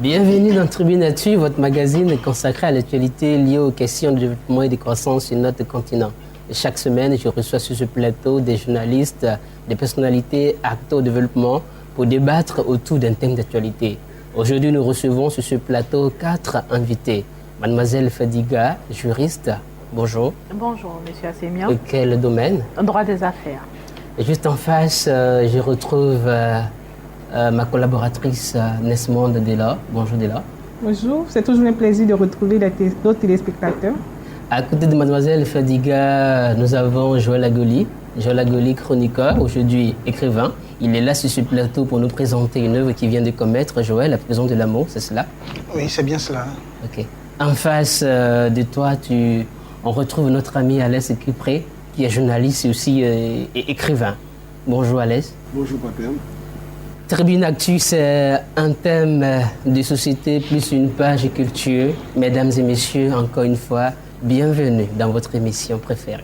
Bienvenue dans Tribune Actu, votre magazine consacré à l'actualité liée aux questions de développement et de croissance sur notre continent. Chaque semaine, je reçois sur ce plateau des journalistes, des personnalités acteurs au développement pour débattre autour d'un thème d'actualité. Aujourd'hui, nous recevons sur ce plateau 4 invités. Mademoiselle Fadiga, juriste, bonjour. Bonjour, monsieur Assémian. Quel domaine? Droit des affaires. Et juste en face, je retrouve ma collaboratrice Nesmonde Dela. Bonjour Dela. Bonjour, c'est toujours un plaisir de retrouver d'autres téléspectateurs. À côté de mademoiselle Fadiga, nous avons Joël Agoli. Joël Agoli, chroniqueur, aujourd'hui écrivain. Il est là sur ce plateau pour nous présenter une œuvre qui vient de commettre. Joël, La prison de l'amour, c'est cela? Oui, c'est bien cela. Ok. En face de toi, on retrouve notre ami Alès Kipré, qui est journaliste et aussi écrivain. Bonjour Alès. Bonjour Papin. Tribune Actu, c'est un thème de société plus une page culture. Mesdames et messieurs, encore une fois, bienvenue dans votre émission préférée.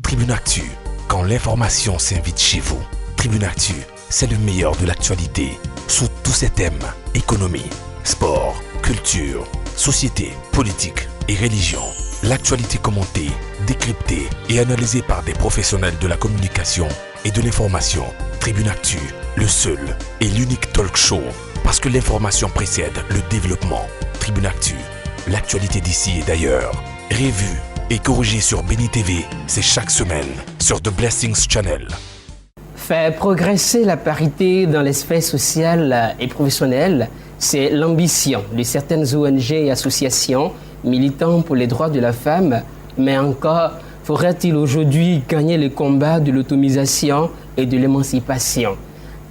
Tribune Actu, quand l'information s'invite chez vous. Tribune Actu, c'est le meilleur de l'actualité sous tous ses thèmes: économie, sport, culture, société, politique et religion. L'actualité commentée, décryptée et analysée par des professionnels de la communication et de l'information. Tribune Actu, le seul et l'unique talk show, parce que l'information précède le développement. Tribune Actu, l'actualité d'ici et d'ailleurs. Revue et corrigée sur Béni TV, c'est chaque semaine sur The Blessings Channel. Faire progresser la parité dans les sphères sociales et professionnelles, c'est l'ambition de certaines ONG et associations militant pour les droits de la femme, mais encore faudrait-il aujourd'hui gagner le combat de l'autonomisation et de l'émancipation?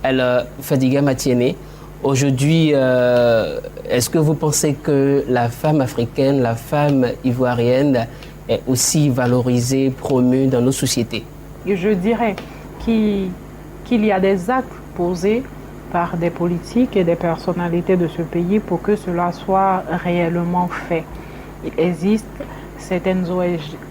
Alors, Fadiga Matiéné, aujourd'hui, est-ce que vous pensez que la femme africaine, la femme ivoirienne est aussi valorisée, promue dans nos sociétés? Je dirais qu'il y a des actes posés par des politiques et des personnalités de ce pays pour que cela soit réellement fait. Il existe certaines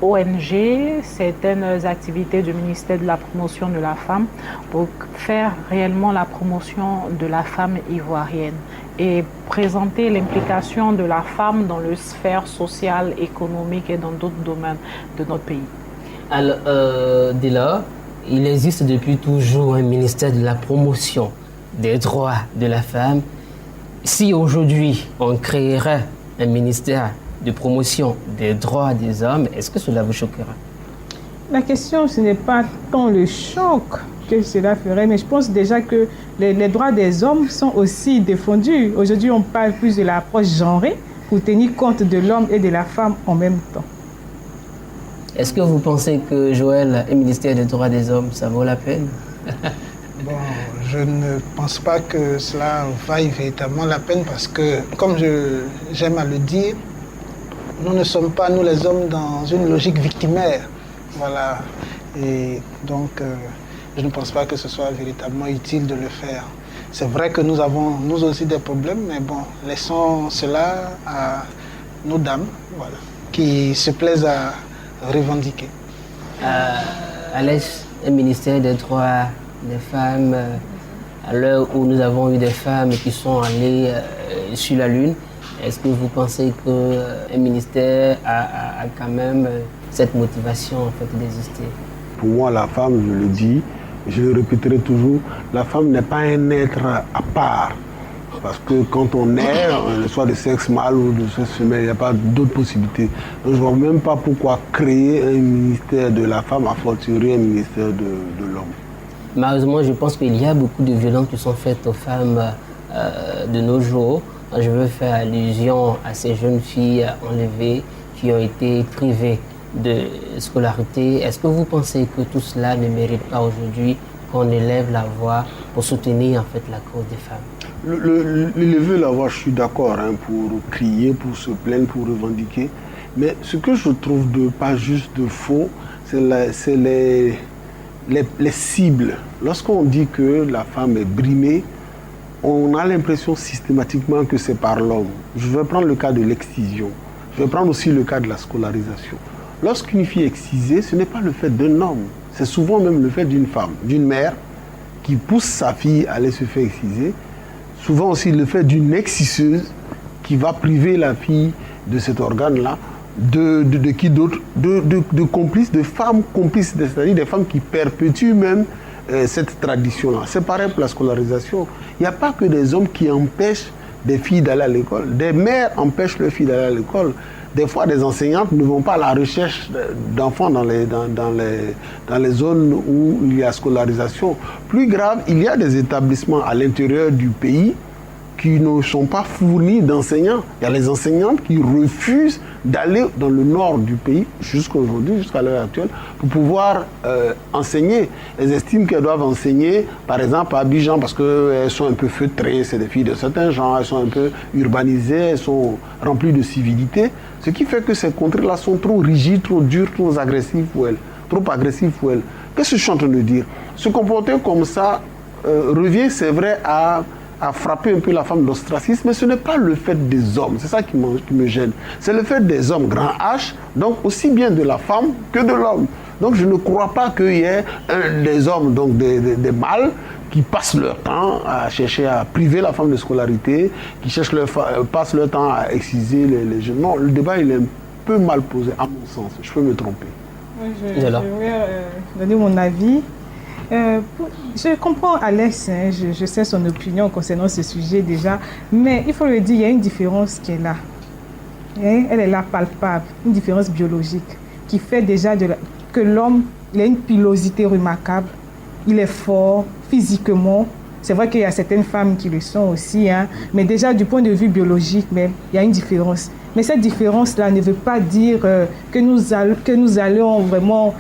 ONG, certaines activités du ministère de la promotion de la femme pour faire réellement la promotion de la femme ivoirienne et présenter l'implication de la femme dans les sphères sociales, économiques et dans d'autres domaines de notre pays. Alors, dès lors, il existe depuis toujours un ministère de la promotion des droits de la femme. Si aujourd'hui on créerait un ministère de promotion des droits des hommes, est-ce que cela vous choquera? La question, ce n'est pas tant le choc que cela ferait, mais je pense déjà que les droits des hommes sont aussi défendus. Aujourd'hui, on parle plus de l'approche genrée pour tenir compte de l'homme et de la femme en même temps. Est-ce que vous pensez que Joël, un ministère des droits des hommes, ça vaut la peine? Bon, je ne pense pas que cela vaille véritablement la peine parce que, comme j'aime à le dire, nous ne sommes pas, nous les hommes, dans une logique victimaire. Voilà. Et donc, je ne pense pas que ce soit véritablement utile de le faire. C'est vrai que nous avons, nous aussi, des problèmes, mais bon, laissons cela à nos dames, voilà, qui se plaisent à revendiquer. Alès, un ministère des droits des femmes, à l'heure où nous avons eu des femmes qui sont allées sur la Lune, est-ce que vous pensez qu'un ministère a quand même cette motivation en fait d'exister? Pour moi, la femme, je le dis, je le répéterai toujours, la femme n'est pas un être à part. Parce que quand on est, soit de sexe mâle ou de sexe féminin, il n'y a pas d'autres possibilités. Donc je ne vois même pas pourquoi créer un ministère de la femme, a fortiori un ministère de l'homme. Malheureusement, je pense qu'il y a beaucoup de violences qui sont faites aux femmes de nos jours. Je veux faire allusion à ces jeunes filles enlevées qui ont été privées de scolarité. Est-ce que vous pensez que tout cela ne mérite pas aujourd'hui qu'on élève la voix pour soutenir en fait la cause des femmes? L'élever la voix, je suis d'accord, hein, pour crier, pour se plaindre, pour revendiquer. Mais ce que je trouve pas juste de faux, c'est les cibles. Lorsqu'on dit que la femme est brimée, on a l'impression systématiquement que c'est par l'homme. Je vais prendre le cas de l'excision. Je vais prendre aussi le cas de la scolarisation. Lorsqu'une fille est excisée, ce n'est pas le fait d'un homme. C'est souvent même le fait d'une femme, d'une mère qui pousse sa fille à aller se faire exciser. souvent aussi le fait d'une exciseuse qui va priver la fille de cet organe-là, de qui d'autre, de complices, de femmes complices, c'est-à-dire des femmes qui perpétuent même cette tradition-là. C'est pareil pour la scolarisation. Il n'y a pas que des hommes qui empêchent des filles d'aller à l'école. Des mères empêchent leurs filles d'aller à l'école. Des fois, des enseignantes ne vont pas à la recherche d'enfants dans les zones où il y a scolarisation. Plus grave, il y a des établissements à l'intérieur du pays qui ne sont pas fournis d'enseignants. Il y a les enseignantes qui refusent d'aller dans le nord du pays jusqu'à aujourd'hui, jusqu'à l'heure actuelle, pour pouvoir enseigner. Elles estiment qu'elles doivent enseigner, par exemple, à Abidjan, parce qu'elles sont un peu feutrées, c'est des filles de certains genres, elles sont un peu urbanisées, elles sont remplies de civilité, ce qui fait que ces contrées-là sont trop rigides, trop dures, trop agressives pour elles. Qu'est-ce que je suis en train de dire? Se comporter comme ça revient, c'est vrai, à frapper un peu la femme d'ostracisme, mais ce n'est pas le fait des hommes, c'est ça qui me gêne. C'est le fait des hommes, grand H, donc aussi bien de la femme que de l'homme. Donc je ne crois pas qu'il y ait des hommes, donc des mâles, qui passent leur temps à chercher à priver la femme de scolarité, qui passent leur temps à exciser les jeunes. Non, le débat il est un peu mal posé, à mon sens, je peux me tromper. Je vais donner mon avis. Je comprends Alex, hein, je sais son opinion concernant ce sujet déjà, mais il faut le dire, il y a une différence qui est là. Hein, elle est là palpable, une différence biologique qui fait déjà que l'homme, il a une pilosité remarquable, il est fort physiquement. C'est vrai qu'il y a certaines femmes qui le sont aussi, hein, mais déjà du point de vue biologique, il y a une différence. Mais cette différence-là ne veut pas dire que nous allons vraiment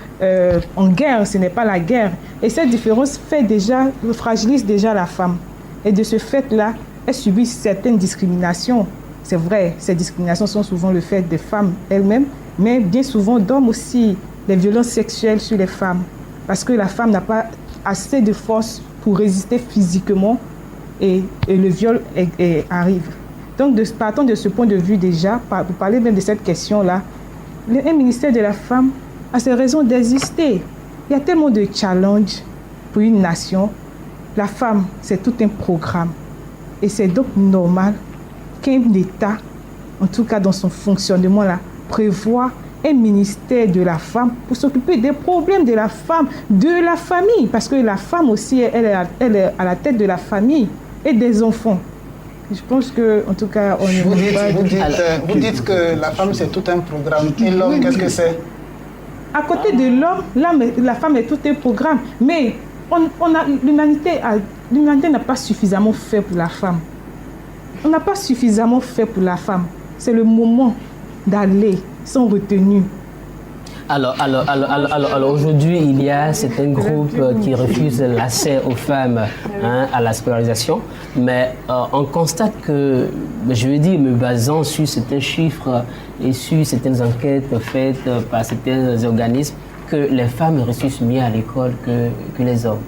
en guerre, ce n'est pas la guerre. Et cette différence fragilise déjà la femme. Et de ce fait-là, elle subit certaines discriminations. C'est vrai, ces discriminations sont souvent le fait des femmes elles-mêmes, mais bien souvent d'hommes aussi, des violences sexuelles sur les femmes. Parce que la femme n'a pas assez de force pour résister physiquement et le viol arrive. Donc, partant de ce point de vue déjà, pour parler même de cette question-là, un ministère de la femme a ses raisons d'exister. Il y a tellement de challenges pour une nation. La femme, c'est tout un programme. Et c'est donc normal qu'un État, en tout cas dans son fonctionnement-là, prévoit un ministère de la femme pour s'occuper des problèmes de la femme, de la famille. Parce que la femme aussi, elle est à la tête de la famille et des enfants. Je pense que, en tout cas, on est vous dites que la femme, c'est tout un programme. Et l'homme, qu'est-ce que c'est? À côté de l'homme, la femme est tout un programme. Mais l'humanité n'a pas suffisamment fait pour la femme. On n'a pas suffisamment fait pour la femme. C'est le moment d'aller sans retenue. Alors aujourd'hui, il y a certains groupes qui refusent l'accès aux femmes à la scolarisation, mais on constate que, je veux dire, me basant sur certains chiffres et sur certaines enquêtes faites par certains organismes, que les femmes réussissent mieux à l'école que les hommes.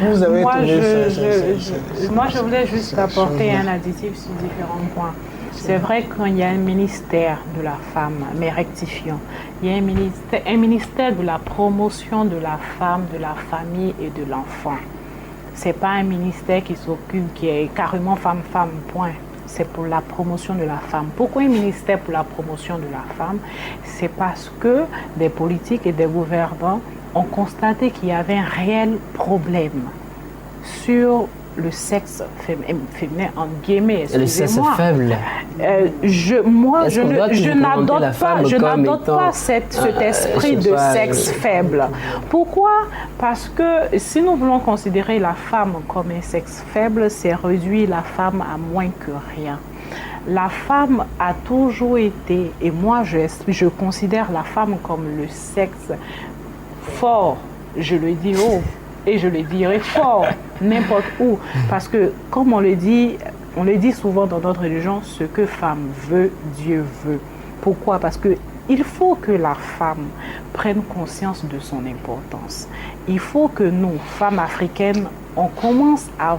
Vous avez moi, je voulais juste apporter un additif sur différents points. C'est vrai qu'il y a un ministère de la femme, mais rectifions. Il y a un ministère de la promotion de la femme, de la famille et de l'enfant. Ce n'est pas un ministère qui s'occupe, qui est carrément femme-femme, point. C'est pour la promotion de la femme. Pourquoi un ministère pour la promotion de la femme? C'est parce que des politiques et des gouvernants ont constaté qu'il y avait un réel problème sur le sexe féminin, en guillemets, excusez-moi. Le sexe faible. Je n'adopte pas cet esprit de sexe faible. Pourquoi? Parce que si nous voulons considérer la femme comme un sexe faible, c'est réduire la femme à moins que rien. La femme a toujours été, et moi je considère la femme comme le sexe fort, je le dis haut. Et je le dirai fort, n'importe où. Parce que, comme on le dit souvent dans notre religion, ce que femme veut, Dieu veut. Pourquoi? Parce qu'il faut que la femme prenne conscience de son importance. Il faut que nous, femmes africaines, on commence à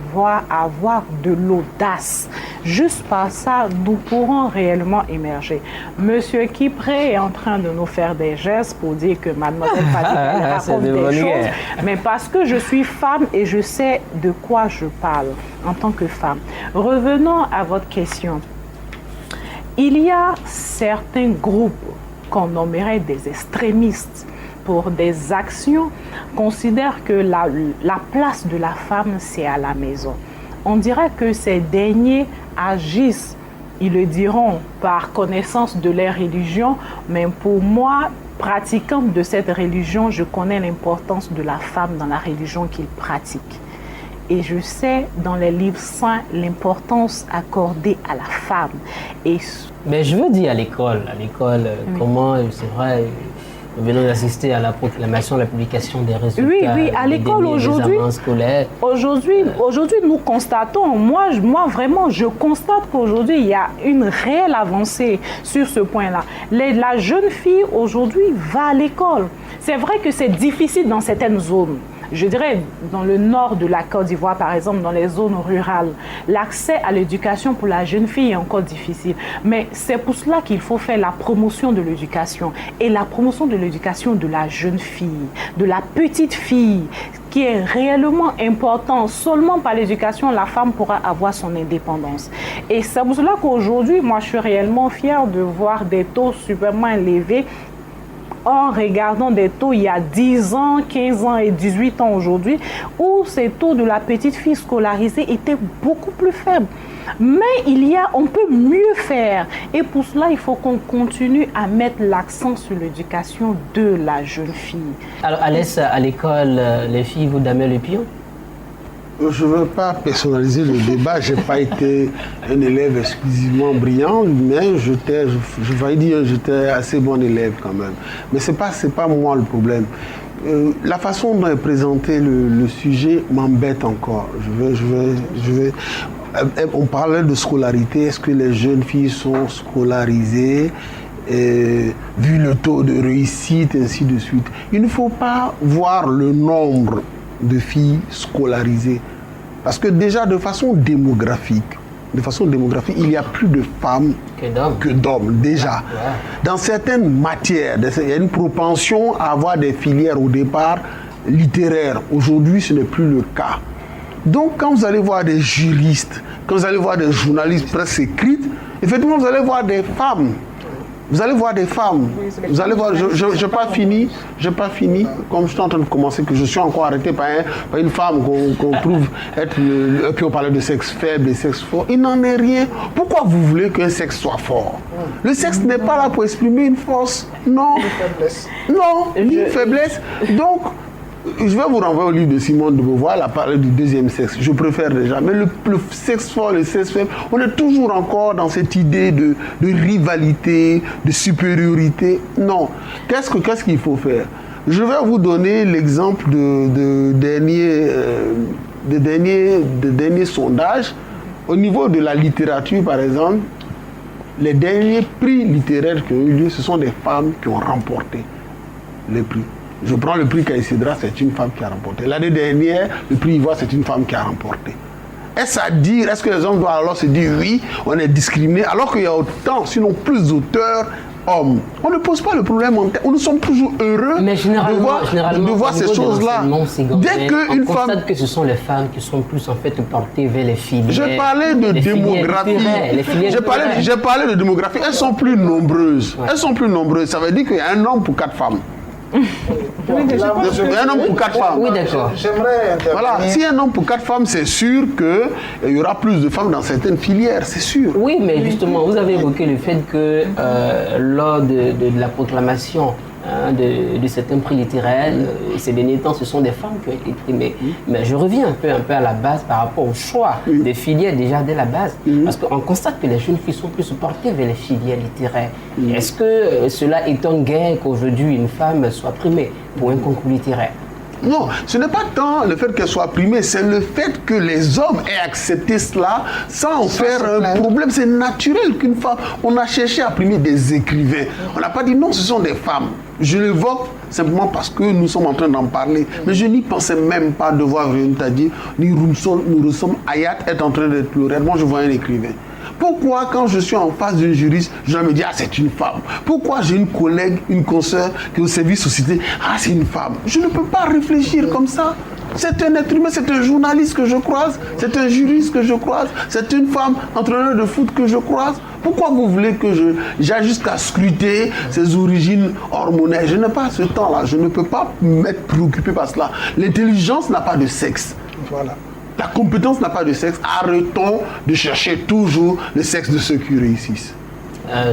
avoir de l'audace. Juste par ça, nous pourrons réellement émerger. Monsieur Kipré est en train de nous faire des gestes pour dire que mademoiselle Fadila elle raconte des choses, mais parce que je suis femme et je sais de quoi je parle en tant que femme. Revenons à votre question. Il y a certains groupes qu'on nommerait des extrémistes pour des actions, considèrent que la place de la femme, c'est à la maison. On dirait que ces derniers agissent, ils le diront, par connaissance de leur religion, mais pour moi, pratiquante de cette religion, je connais l'importance de la femme dans la religion qu'ils pratiquent. Et je sais dans les livres saints l'importance accordée à la femme. Mais je veux dire à l'école, comment, c'est vrai, nous venons d'assister à la proclamation, la publication des résultats. Oui, à l'école aujourd'hui, nous constatons, moi vraiment, je constate qu'aujourd'hui, il y a une réelle avancée sur ce point-là. La jeune fille aujourd'hui va à l'école. C'est vrai que c'est difficile dans certaines zones. Je dirais dans le nord de la Côte d'Ivoire, par exemple, dans les zones rurales, l'accès à l'éducation pour la jeune fille est encore difficile. Mais c'est pour cela qu'il faut faire la promotion de l'éducation et la promotion de l'éducation de la jeune fille, de la petite fille, qui est réellement important. Seulement par l'éducation, la femme pourra avoir son indépendance. Et c'est pour cela qu'aujourd'hui, moi, je suis réellement fière de voir des taux superment élevés en regardant des taux il y a 10 ans, 15 ans et 18 ans aujourd'hui, où ces taux de la petite fille scolarisée étaient beaucoup plus faibles. Mais on peut mieux faire. Et pour cela, il faut qu'on continue à mettre l'accent sur l'éducation de la jeune fille. Alors, Alès, à l'école, les filles vous damaient le pion? Je ne veux pas personnaliser le débat, je n'ai pas été un élève exclusivement brillant, mais j'étais assez bon élève quand même. Mais ce n'est pas moi le problème. La façon dont est présenté le sujet m'embête encore. On parlait de scolarité, est-ce que les jeunes filles sont scolarisées vu le taux de réussite, ainsi de suite. Il ne faut pas voir le nombre de filles scolarisées. Parce que déjà, de façon démographique, il y a plus de femmes que d'hommes, déjà. Dans certaines matières, il y a une propension à avoir des filières au départ littéraires. Aujourd'hui, ce n'est plus le cas. Donc, quand vous allez voir des juristes, quand vous allez voir des journalistes presse écrite, effectivement, vous allez voir des femmes. Vous allez voir des femmes, vous allez voir, je n'ai pas fini, comme je suis en train de commencer, que je suis encore arrêté par une femme qu'on trouve être, puis on parlait de sexe faible et sexe fort. Il n'en est rien. Pourquoi vous voulez qu'un sexe soit fort? Le sexe n'est pas là pour exprimer une force, non. Non, une faiblesse. Donc, je vais vous renvoyer au livre de Simone de Beauvoir, elle a parlé du deuxième sexe. Je préfère déjà. Mais le sexe fort, le sexe faible, on est toujours encore dans cette idée de rivalité, de supériorité. Non. Qu'est-ce qu'il faut faire? Je vais vous donner l'exemple de derniers sondages. Au niveau de la littérature, par exemple, les derniers prix littéraires qui ont eu lieu, ce sont des femmes qui ont remporté les prix. Je prends le prix Caïcédra, c'est une femme qui a remporté. L'année dernière, le prix Ivoire, c'est une femme qui a remporté. Est-ce que les hommes doivent alors se dire oui, on est discriminé, alors qu'il y a autant, sinon plus d'auteurs hommes? On ne pose pas le problème en tête. Nous sommes toujours heureux de voir ces choses-là. Dès qu'une femme... constate que ce sont les femmes qui sont plus en fait portées vers les filières. J'ai parlé de démographie. J'ai parlé de démographie. Elles sont plus nombreuses. Ouais. Elles sont plus nombreuses. Ça veut dire qu'il y a un homme pour 4 femmes. Un homme pour 4 femmes. Oui, d'accord. J'aimerais intervenir. Voilà, si un homme pour 4 femmes, c'est sûr qu'il y aura plus de femmes dans certaines filières, c'est sûr. Oui, mais justement, vous avez évoqué le fait que lors de la proclamation de certains prix littéraires, ces derniers temps, ce sont des femmes qui ont été primées. Mais je reviens un peu à la base par rapport au choix des filières déjà dès la base. Parce qu'on constate que les jeunes filles sont plus portées vers les filières littéraires. Est-ce que cela étonne guère qu'aujourd'hui une femme soit primée pour un concours littéraire? Non, ce n'est pas tant le fait qu'elle soit primée, c'est le fait que les hommes aient accepté cela sans en faire un problème. C'est naturel qu'une femme... On a cherché à primer des écrivains. On n'a pas dit non, ce sont des femmes. Je l'évoque simplement parce que nous sommes en train d'en parler. Mais je n'y pensais même pas de voir Tadi, ni Roussom Ayat être en train d'être pleuré. Moi, je vois un écrivain. Pourquoi quand je suis en face d'une juriste, je me dis ah c'est une femme. Pourquoi j'ai une collègue, une consoeur qui est au service société, ah c'est une femme. Je ne peux pas réfléchir comme ça. C'est un être humain, c'est un journaliste que je croise, c'est un juriste que je croise, c'est une femme entraîneur de foot que je croise. Pourquoi vous voulez que j'aille jusqu'à scruter ses origines hormonales? Je n'ai pas ce temps-là, je ne peux pas m'être préoccupé par cela. L'intelligence n'a pas de sexe. Voilà. La compétence n'a pas de sexe. Arrêtons de chercher toujours le sexe de ceux qui réussissent.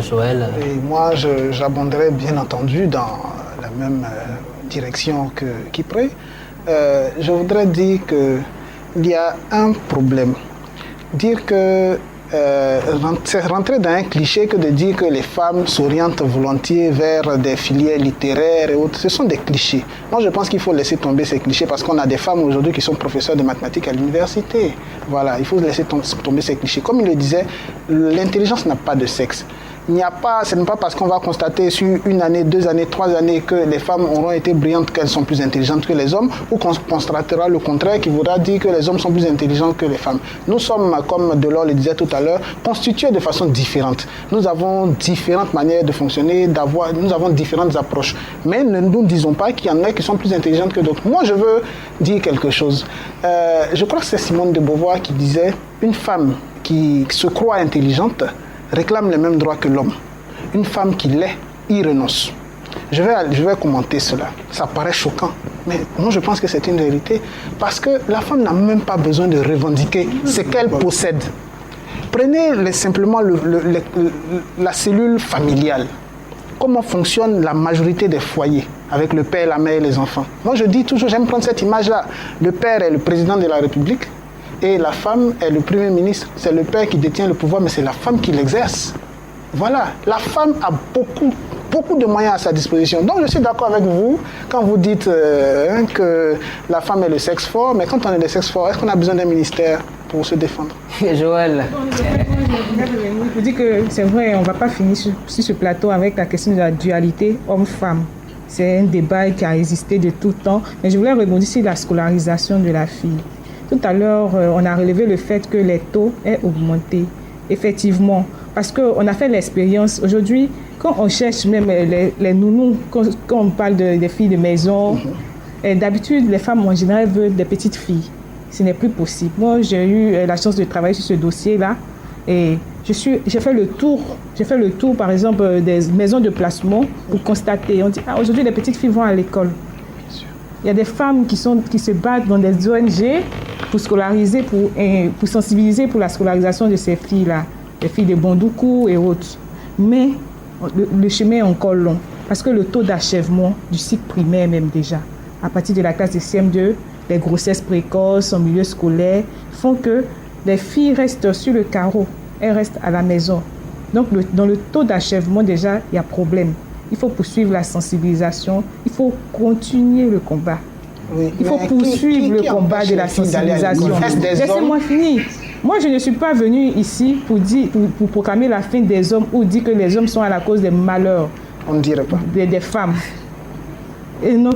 Joël. Et moi, j'abonderai bien entendu dans la même direction que Kipré. Je voudrais dire qu'il y a un problème. Dire que c'est rentrer dans un cliché que de dire que les femmes s'orientent volontiers vers des filières littéraires et autres. Ce sont des clichés. Moi, je pense qu'il faut laisser tomber ces clichés parce qu'on a des femmes aujourd'hui qui sont professeurs de mathématiques à l'université. Voilà, il faut laisser tomber ces clichés. Comme il le disait, l'intelligence n'a pas de sexe. Ce n'est pas parce qu'on va constater sur 1 année, 2 années, 3 années que les femmes auront été brillantes qu'elles sont plus intelligentes que les hommes, ou qu'on constatera le contraire qui voudra dire que les hommes sont plus intelligents que les femmes. Nous sommes, comme Delors le disait tout à l'heure, constitués de façon différente. Nous avons différentes manières de fonctionner, nous avons différentes approches. Mais ne nous disons pas qu'il y en a qui sont plus intelligentes que d'autres. Moi, je veux dire quelque chose. Je crois que c'est Simone de Beauvoir qui disait « Une femme qui se croit intelligente réclame les mêmes droits que l'homme. Une femme qui l'est, y renonce. » Je vais commenter cela. Ça paraît choquant, mais moi je pense que c'est une vérité. Parce que la femme n'a même pas besoin de revendiquer ce qu'elle possède. Prenez simplement la cellule familiale. Comment fonctionne la majorité des foyers avec le père, la mère et les enfants. Moi je dis toujours, j'aime prendre cette image-là. Le père est le président de la République. Et la femme est le Premier ministre. C'est le père qui détient le pouvoir, mais c'est la femme qui l'exerce. Voilà. La femme a beaucoup de moyens à sa disposition. Donc je suis d'accord avec vous quand vous dites que la femme est le sexe fort, mais quand on est le sexe fort, est-ce qu'on a besoin d'un ministère pour se défendre? Joël. Je dis que c'est vrai, on ne va pas finir sur ce plateau avec la question de la dualité homme-femme. C'est un débat qui a existé de tout temps. Mais je voulais rebondir sur la scolarisation de la fille. Tout à l'heure, on a relevé le fait que les taux aient augmenté. Effectivement, parce qu'on a fait l'expérience. Aujourd'hui, quand on cherche même les nounous, quand on parle des filles de maison, d'habitude, les femmes en général veulent des petites filles. Ce n'est plus possible. Moi, j'ai eu la chance de travailler sur ce dossier-là et j'ai fait le tour, par exemple, des maisons de placement pour constater. On dit, aujourd'hui, les petites filles vont à l'école. Il y a des femmes qui se battent dans des ONG pour scolariser, pour sensibiliser pour la scolarisation de ces filles-là, les filles de Bondoukou et autres. Mais le chemin est encore long, parce que le taux d'achèvement du cycle primaire même déjà, à partir de la classe de CM2, les grossesses précoces en milieu scolaire, font que les filles restent sur le carreau, elles restent à la maison. Donc dans le taux d'achèvement déjà, il y a problème. Il faut poursuivre la sensibilisation, il faut continuer le combat. Oui, il faut poursuivre le combat de la sensibilisation. Laissez-moi finir. Moi, je ne suis pas venue ici pour proclamer la fin des hommes ou dire que les hommes sont à la cause des malheurs. On ne dirait pas. Des femmes. Et donc,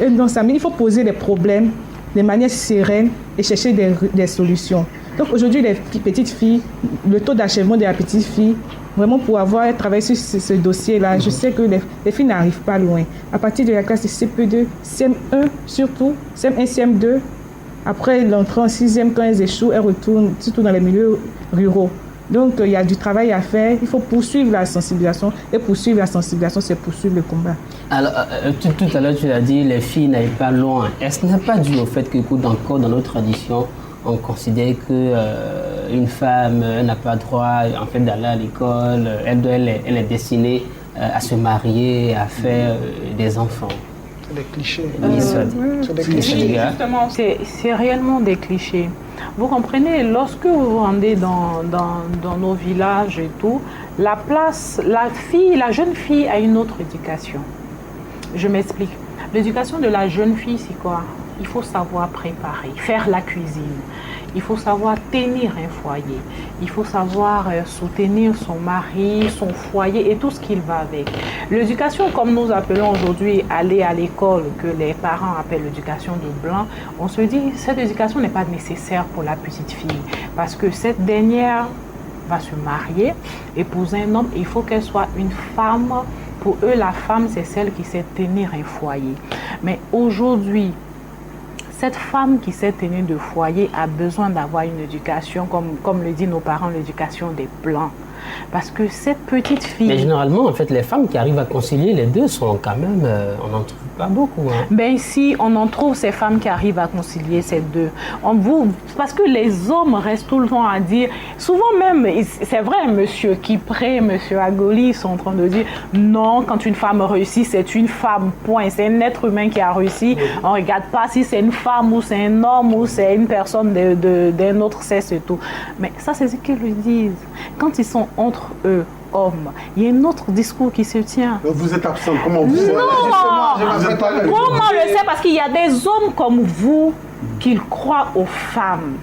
il faut poser des problèmes de manière sereine et chercher des solutions. Donc aujourd'hui, les petites filles, le taux d'achèvement de la petite fille, vraiment pour avoir travaillé sur ce dossier-là, je sais que les filles n'arrivent pas loin. À partir de la classe de CP2, CM1 surtout, CM1, CM2, après l'entrée en 6e, quand elles échouent, elles retournent surtout dans les milieux ruraux. Donc il y a du travail à faire, il faut poursuivre la sensibilisation, et poursuivre la sensibilisation, c'est poursuivre le combat. Alors, tout à l'heure, tu l'as dit, les filles n'aillent pas loin. Est-ce n'est pas dû au fait que, encore dans nos traditions, on considère qu'une femme n'a pas droit en fait, d'aller à l'école, elle est destinée à se marier, à faire des enfants. C'est des clichés. C'est des clichés. Justement, c'est réellement des clichés. Vous comprenez, lorsque vous vous rendez dans nos villages et tout, la jeune fille a une autre éducation. Je m'explique. L'éducation de la jeune fille, c'est quoi? Il faut savoir préparer, faire la cuisine. Il faut savoir tenir un foyer. Il faut savoir soutenir son mari, son foyer et tout ce qui va avec. L'éducation, comme nous appelons aujourd'hui aller à l'école, que les parents appellent l'éducation de blanc, on se dit cette éducation n'est pas nécessaire pour la petite fille parce que cette dernière va se marier, épouser un homme, il faut qu'elle soit une femme. Pour eux, la femme, c'est celle qui sait tenir un foyer. Mais aujourd'hui, cette femme qui sait tenir de foyer a besoin d'avoir une éducation, comme le disent nos parents, l'éducation des blancs. Parce que cette petite fille... Mais généralement, en fait, les femmes qui arrivent à concilier les deux sont quand même... on n'en trouve pas beaucoup. Hein. Ben si, on en trouve ces femmes qui arrivent à concilier ces deux. Parce que les hommes restent tout le temps à dire... Souvent même, c'est vrai, monsieur Kipré, monsieur Agoli sont en train de dire non, quand une femme réussit, c'est une femme, point. C'est un être humain qui a réussi. On ne regarde pas si c'est une femme ou c'est un homme ou c'est une personne d'un autre sexe et tout. Mais ça, c'est ce qu'ils lui disent. Quand ils sont entre eux, hommes, il y a un autre discours qui se tient. Vous êtes absent, comment vous savez? Comment on le sait? Parce qu'il y a des hommes comme vous qui croient aux femmes,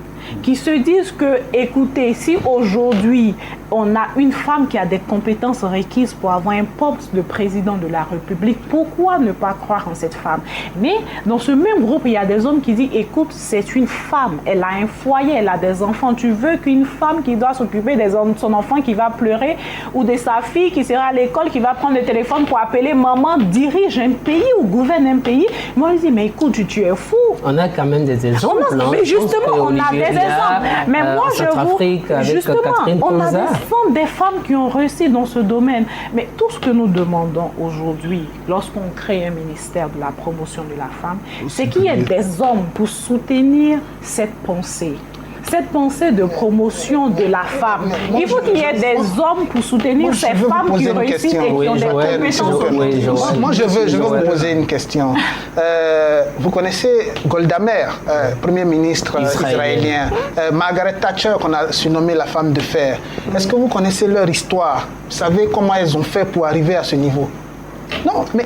qui se disent que, écoutez, si aujourd'hui on a une femme qui a des compétences requises pour avoir un poste de président de la République, pourquoi ne pas croire en cette femme? Mais dans ce même groupe, il y a des hommes qui disent, écoute, c'est une femme, elle a un foyer, elle a des enfants. Tu veux qu'une femme qui doit s'occuper de son enfant qui va pleurer ou de sa fille qui sera à l'école, qui va prendre le téléphone pour appeler maman, dirige un pays ou gouverne un pays? Moi, je dis, mais écoute, tu es fou. On a quand même des exemples. Mais justement, on a des exemples. Mais moi, je vous... Justement, on a des femmes qui ont réussi dans ce domaine. Mais tout ce que nous demandons aujourd'hui, lorsqu'on crée un ministère de la promotion de la femme, c'est qu'il y ait des hommes pour soutenir cette pensée. Cette pensée de promotion de la femme. Il faut qu'il y ait des hommes pour soutenir ces femmes qui réussissent et qui ont des compétences. Moi, je veux vous poser une question. Vous connaissez Golda Meir, Premier ministre israélien, Margaret Thatcher, qu'on a surnommée la femme de fer. Est-ce que vous connaissez leur histoire? Vous savez comment elles ont fait pour arriver à ce niveau? Non, mais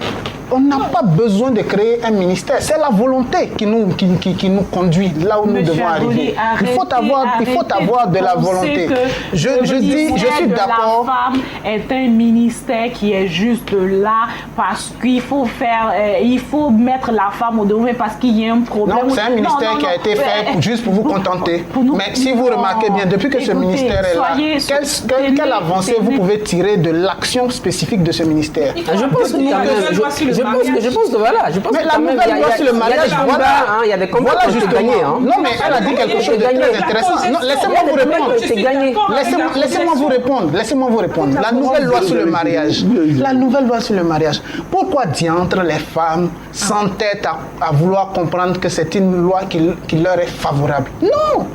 on n'a pas besoin de créer un ministère. C'est la volonté qui nous conduit là où nous devons arriver. Il faut avoir de la volonté. Je suis d'accord. La femme est un ministère qui est juste là parce qu'il faut mettre la femme au devant parce qu'il y a un problème. Non, c'est un ministère qui a été fait juste pour vous contenter. Mais si vous remarquez bien, depuis que ce ministère est là, quelle avancée vous pouvez tirer de l'action spécifique de ce ministère? Je pense que voilà. Mais la nouvelle loi sur le mariage, il y a des combats qui sont gagnés. Non, mais elle a dit quelque chose de très intéressant. Laissez-moi vous répondre. Laissez-moi vous répondre. La nouvelle loi sur le mariage. La nouvelle loi sur le mariage. Pourquoi diantre les femmes s'entêtent à vouloir comprendre que c'est une loi qui leur est favorable? Non!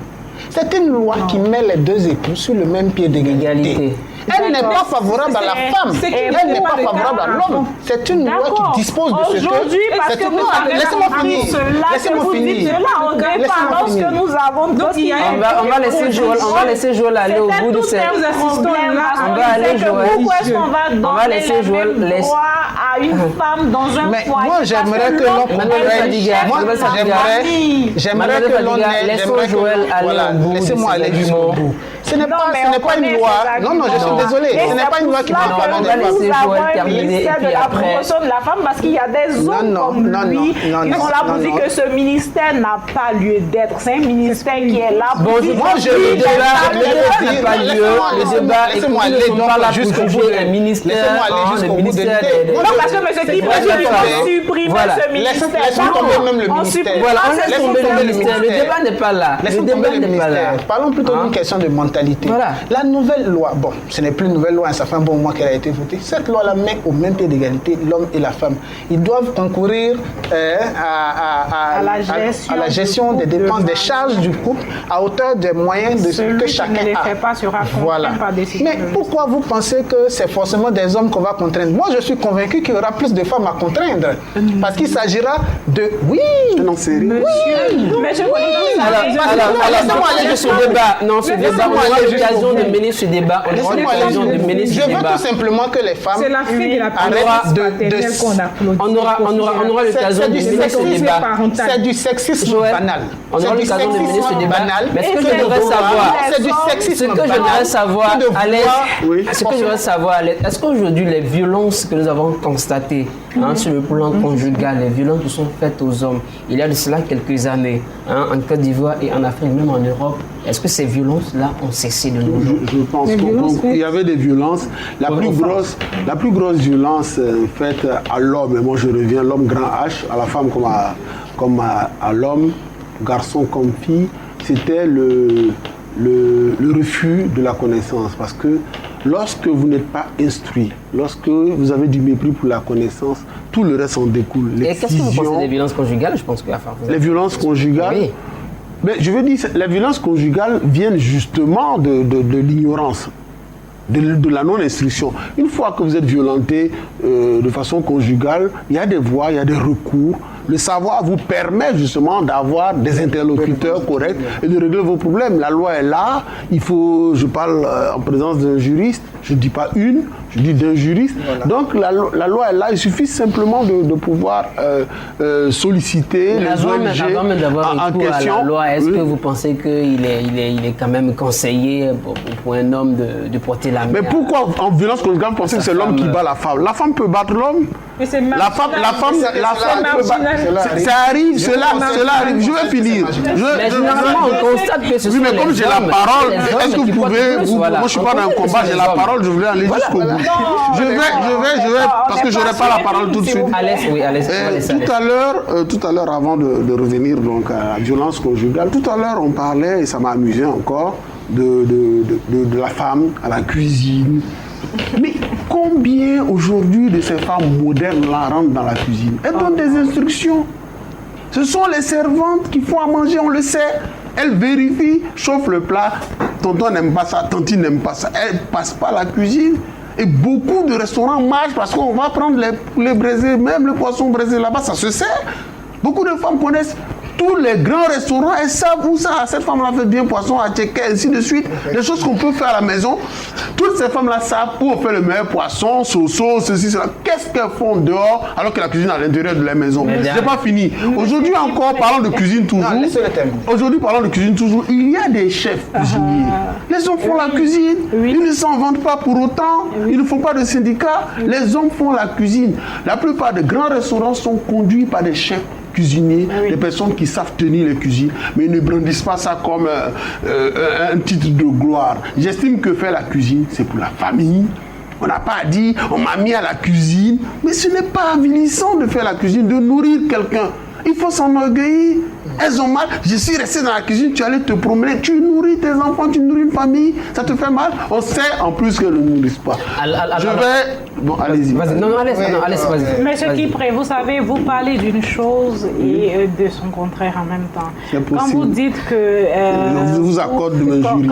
C'est une loi qui met les deux époux sur le même pied d'égalité. Elle n'est pas favorable à la femme. Elle n'est pas favorable à l'homme. C'est une loi qui dispose de ce que... Aujourd'hui, parce que nous avons Laissez-moi finir. Lorsque nous avons... On va laisser Joël aller au bout de cette... On va aller Joël. Pourquoi est-ce qu'on va donner les mêmes droits à une femme dans un foyer? Moi, j'aimerais que l'on laissons Joël aller au bout. Laissez-moi aller jusqu'au bout. Ce n'est pas une loi. Non, je suis désolé. Ce n'est pas une loi qui va parler des femmes. Nous avons un ministère de la promotion de la femme parce qu'il y a des hommes comme lui qui sont là pour dire que ce ministère n'a pas lieu d'être. C'est un ministère qui est là pour dire... Moi, je le débat n'a pas lieu. Le débat, laissez-moi aller jusqu'au bout du ministère. Non, parce que M. Kipré veut supprimer ce ministère. Laissons tomber même le ministère. Voilà, on laisse tomber le ministère. Le débat n'est pas là. Laissons tomber le ministère. Parlons plutôt d'une question de mentalité. Voilà. La nouvelle loi, bon, ce n'est plus une nouvelle loi, ça fait un bon mois qu'elle a été votée. Cette loi-là met au même pied d'égalité l'homme et la femme. Ils doivent concourir à la gestion des dépenses, des charges du couple à hauteur des moyens de ce que chacun a. Voilà. Mais pourquoi vous pensez que c'est forcément des hommes qu'on va contraindre? Moi, je suis convaincu qu'il y aura plus de femmes à contraindre. Parce qu'il s'agira de... Oui! Non, c'est rien. Alors, laissez-moi aller de ce débat. Non, ce débat, on aura l'occasion de mener ce débat. Je veux tout simplement que les femmes... C'est la fille de la paternelle qu'on applaudit. On aura l'occasion de mener ce débat. C'est du sexisme banal. On aura l'occasion de mener ce débat. Mais ce que j'aimerais savoir... C'est du sexisme banal. Ce que j'aimerais savoir, Alex, est-ce qu'aujourd'hui, les violences que nous avons constatées sur le plan conjugal, les violences qui sont faites aux hommes. Il y a de cela quelques années, en Côte d'Ivoire et en Afrique, même en Europe. Est-ce que ces violences-là ont cessé de nos jours? Je pense qu'il y avait des violences. La plus grosse violence faite à l'homme, et moi je reviens, l'homme grand H, à la femme comme à l'homme, garçon comme fille, c'était le refus de la connaissance. Parce que lorsque vous n'êtes pas instruit, lorsque vous avez du mépris pour la connaissance, tout le reste en découle. Et qu'est-ce que vous pensez des violences conjugales? Je pense que les violences conjugales, oui. Mais je veux dire, les violences conjugales viennent justement de l'ignorance, de la non-instruction. Une fois que vous êtes violenté de façon conjugale, il y a des voies, il y a des recours. Le savoir vous permet justement d'avoir des interlocuteurs corrects et de régler vos problèmes. La loi est là, je parle en présence d'un juriste, je ne dis pas je dis d'un juriste. Voilà. Donc la loi est là, il suffit simplement de pouvoir solliciter les ONG en question. À la loi, est-ce que vous pensez qu'il est quand même conseillé pour un homme de porter la main? Mais pourquoi en violence conjugale vous pensez que c'est l'homme qui bat la femme? La femme peut battre l'homme. La femme peut battre. Ça arrive, cela arrive. Je vais finir. Mais généralement, on constate que ce sont mais comme j'ai la parole, est-ce que vous pouvez... Moi, je ne suis pas dans un combat, j'ai la parole, je voulais aller jusqu'au bout. Je vais, parce que je n'aurai pas la parole tout de suite. Tout à l'heure, avant de revenir donc à la violence conjugale, tout à l'heure, on parlait, et ça m'a amusé encore, de la femme à la cuisine. Mais combien aujourd'hui de ces femmes modernes la rentrent dans la cuisine? Elles donnent des instructions. Ce sont les servantes qui font à manger, on le sait. Elles vérifient, chauffent le plat. Tonton n'aime pas ça, tantine n'aime pas ça. Elles ne passent pas à la cuisine. Et beaucoup de restaurants marchent parce qu'on va prendre les poulets braisés, même le poisson braisé là-bas, ça se sert. Beaucoup de femmes connaissent tous les grands restaurants, elles savent où ça, cette femme-là fait bien poisson, à tchèque, ainsi de suite. Des choses qu'on peut faire à la maison. Toutes ces femmes-là savent où on fait le meilleur poisson, sauce, ceci, cela. Qu'est-ce qu'elles font dehors alors que la cuisine est à l'intérieur de la maison? C'est pas fini. Aujourd'hui encore, parlant de cuisine toujours. Aujourd'hui, parlant de cuisine toujours, il y a des chefs cuisiniers. Les hommes font la cuisine. Ils ne s'en vendent pas pour autant. Ils ne font pas de syndicat. Les hommes font la cuisine. La plupart des grands restaurants sont conduits par des chefs cuisiniers, des personnes qui savent tenir les cuisines, mais ils ne brandissent pas ça comme un titre de gloire. J'estime que faire la cuisine, c'est pour la famille. On n'a pas dit, on m'a mis à la cuisine, mais ce n'est pas avilissant de faire la cuisine, de nourrir quelqu'un. Il faut s'enorgueillir. Elles ont mal. Je suis resté dans la cuisine, tu allais te promener, tu nourris tes enfants, tu nourris une famille, ça te fait mal. On sait en plus qu'elles ne nourrissent pas. Bon, allez-y. Vas-y. Monsieur Kipré, vous savez, vous parlez d'une chose et de son contraire en même temps. Quand vous dites que... je vous accorde de me jurer.